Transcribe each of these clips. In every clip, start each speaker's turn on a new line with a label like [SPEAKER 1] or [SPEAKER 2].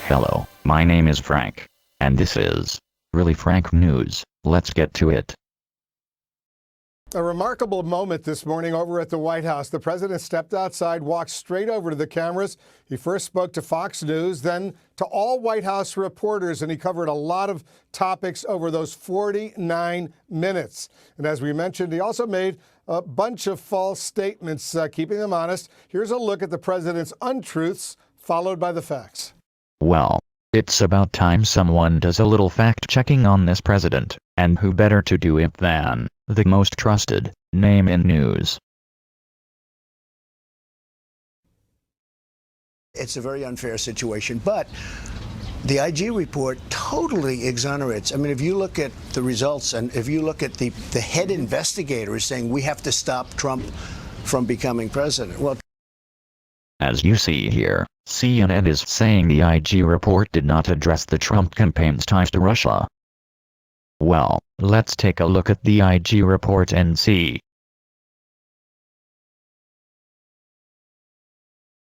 [SPEAKER 1] Hello, my name is Frank. And this is Really Frank News. Let's get to it.
[SPEAKER 2] A remarkable moment this morning over at the White House. The president stepped outside, walked straight over to the cameras. He first spoke to Fox News, then to all White House reporters, and he covered a lot of topics over those 49 minutes. And as we mentioned, he also made a bunch of false statements, keeping them honest. Here's a look at the president's untruths, followed by the facts.
[SPEAKER 1] Well, it's about time someone does a little fact-checking on this president, and who better to do it than the most trusted name in news.
[SPEAKER 3] It's a very unfair situation, but the IG report totally exonerates. I mean, if you look at the results and if you look at the head investigator is saying we have to stop Trump from becoming president. Well,
[SPEAKER 1] as you see here, CNN is saying the IG report did not address the Trump campaign's ties to Russia. Well, let's take a look at the IG report and see.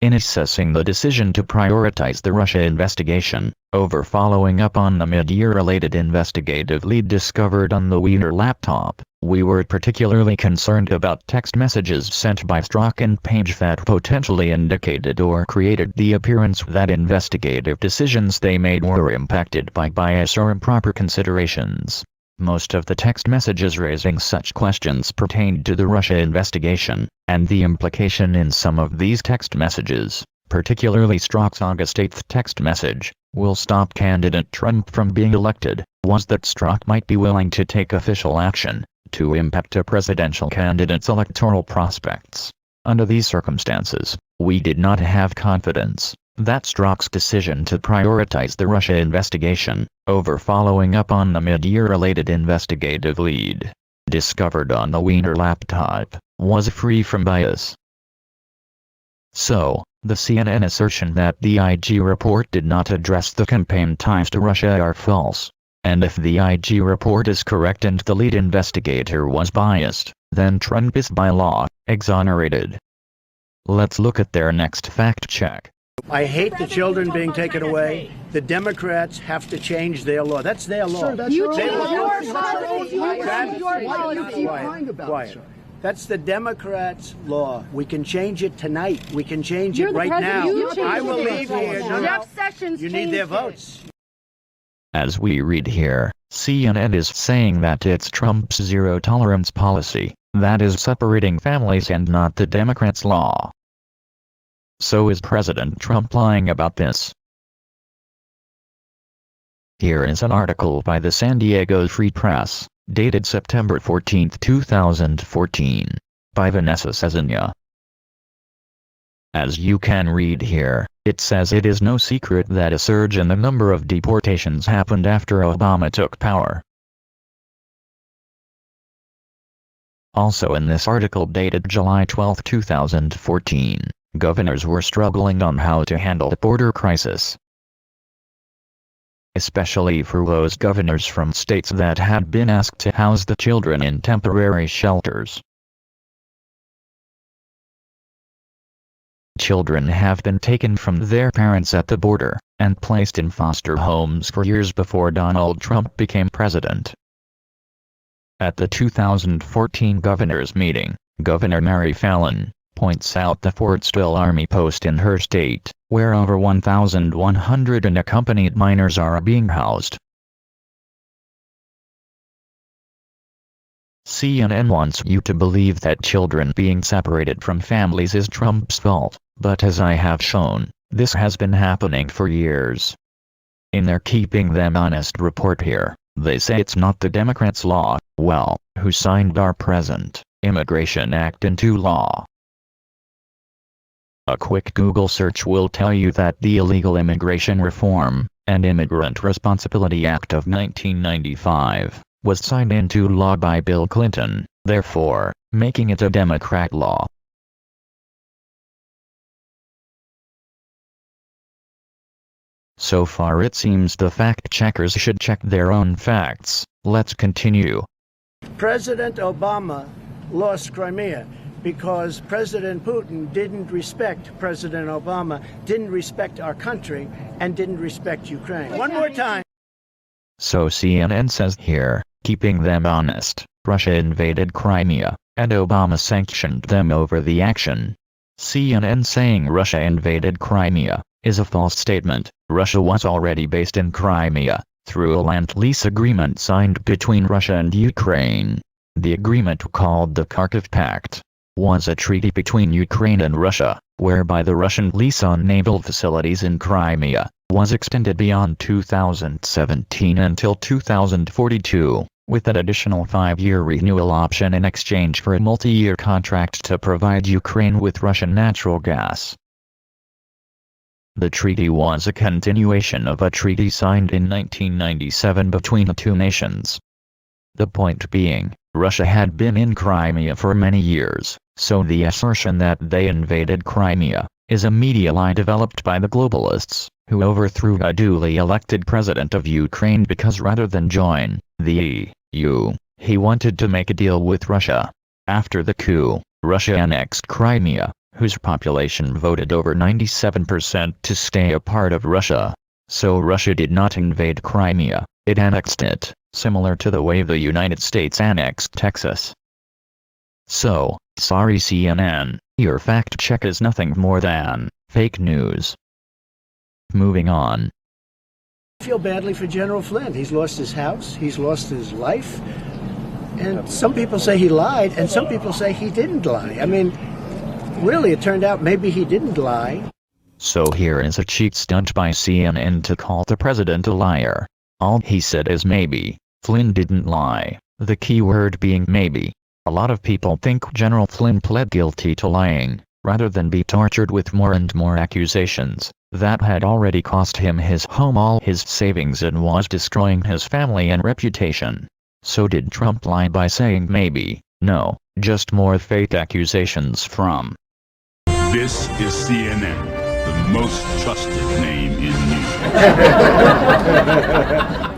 [SPEAKER 1] In assessing the decision to prioritize the Russia investigation, over following up on the mid-year related investigative lead discovered on the Wiener laptop, we were particularly concerned about text messages sent by Strzok and Page that potentially indicated or created the appearance that investigative decisions they made were impacted by bias or improper considerations. Most of the text messages raising such questions pertained to the Russia investigation, and the implication in some of these text messages, particularly Strzok's August 8th text message, "will stop candidate Trump from being elected," was that Strzok might be willing to take official action to impact a presidential candidate's electoral prospects. Under these circumstances, we did not have confidence that Strzok's decision to prioritize the Russia investigation, over following up on the mid-year related investigative lead discovered on the Wiener laptop, was free from bias. So, the CNN assertion that the IG report did not address the campaign ties to Russia are false. And if the IG report is correct and the lead investigator was biased, then Trump is by law exonerated. Let's look at their next fact check.
[SPEAKER 4] I hate the children being taken away. The Democrats have to change their law. That's their law.
[SPEAKER 5] Sir, that's you change your policy.
[SPEAKER 4] Quiet. That's the Democrats' law. We can change it tonight. We can change it right now. I will leave here.
[SPEAKER 5] Jeff Sessions.
[SPEAKER 4] You need their votes.
[SPEAKER 1] As we read here, CNN is saying that it's Trump's zero-tolerance policy that is separating families and not the Democrats' law. So is President Trump lying about this? Here is an article by the San Diego Free Press, dated September 14, 2014, by Vanessa Cezanne. As you can read here, it says it is no secret that a surge in the number of deportations happened after Obama took power. Also in this article dated July 12, 2014, governors were struggling on how to handle the border crisis. Especially for those governors from states that had been asked to house the children in temporary shelters. Children have been taken from their parents at the border, and placed in foster homes for years before Donald Trump became president. At the 2014 governors' meeting, Governor Mary Fallin points out the Fort Still Army post in her state, where over 1,100 unaccompanied minors are being housed. CNN wants you to believe that children being separated from families is Trump's fault, but as I have shown, this has been happening for years. In their Keeping Them Honest report here, they say it's not the Democrats' law. Well, who signed our present Immigration Act into law? A quick Google search will tell you that the Illegal Immigration Reform and Immigrant Responsibility Act of 1995 was signed into law by Bill Clinton, therefore, making it a Democrat law. So far it seems the fact-checkers should check their own facts. Let's continue.
[SPEAKER 4] President Obama lost Crimea. because President Putin didn't respect President Obama, didn't respect our country, and didn't respect Ukraine. One more time.
[SPEAKER 1] So CNN says here, keeping them honest, Russia invaded Crimea, and Obama sanctioned them over the action. CNN saying Russia invaded Crimea is a false statement. Russia was already based in Crimea, through a land lease agreement signed between Russia and Ukraine. The agreement, called the Kharkiv Pact, was a treaty between Ukraine and Russia, whereby the Russian lease on naval facilities in Crimea was extended beyond 2017 until 2042, with an additional 5-year renewal option in exchange for a multi-year contract to provide Ukraine with Russian natural gas. The treaty was a continuation of a treaty signed in 1997 between the two nations. The point being, Russia had been in Crimea for many years, so the assertion that they invaded Crimea is a media lie developed by the globalists, who overthrew a duly elected president of Ukraine because rather than join the EU, he wanted to make a deal with Russia. After the coup, Russia annexed Crimea, whose population voted over 97% to stay a part of Russia. So Russia did not invade Crimea, it annexed it, similar to the way the United States annexed Texas. So, sorry CNN, your fact check is nothing more than fake news. Moving on.
[SPEAKER 4] I feel badly for General Flynn. He's lost his house, he's lost his life, and some people say he lied, and some people say he didn't lie. I mean, really, it turned out maybe he didn't lie.
[SPEAKER 1] So here is a cheat stunt by CNN to call the president a liar. All he said is maybe. Flynn didn't lie, the key word being maybe. A lot of people think General Flynn pled guilty to lying, rather than be tortured with more and more accusations. That had already cost him his home, all his savings, and was destroying his family and reputation. So did Trump lie by saying maybe? No, just more fake accusations from.
[SPEAKER 6] This is CNN, the most trusted name in news.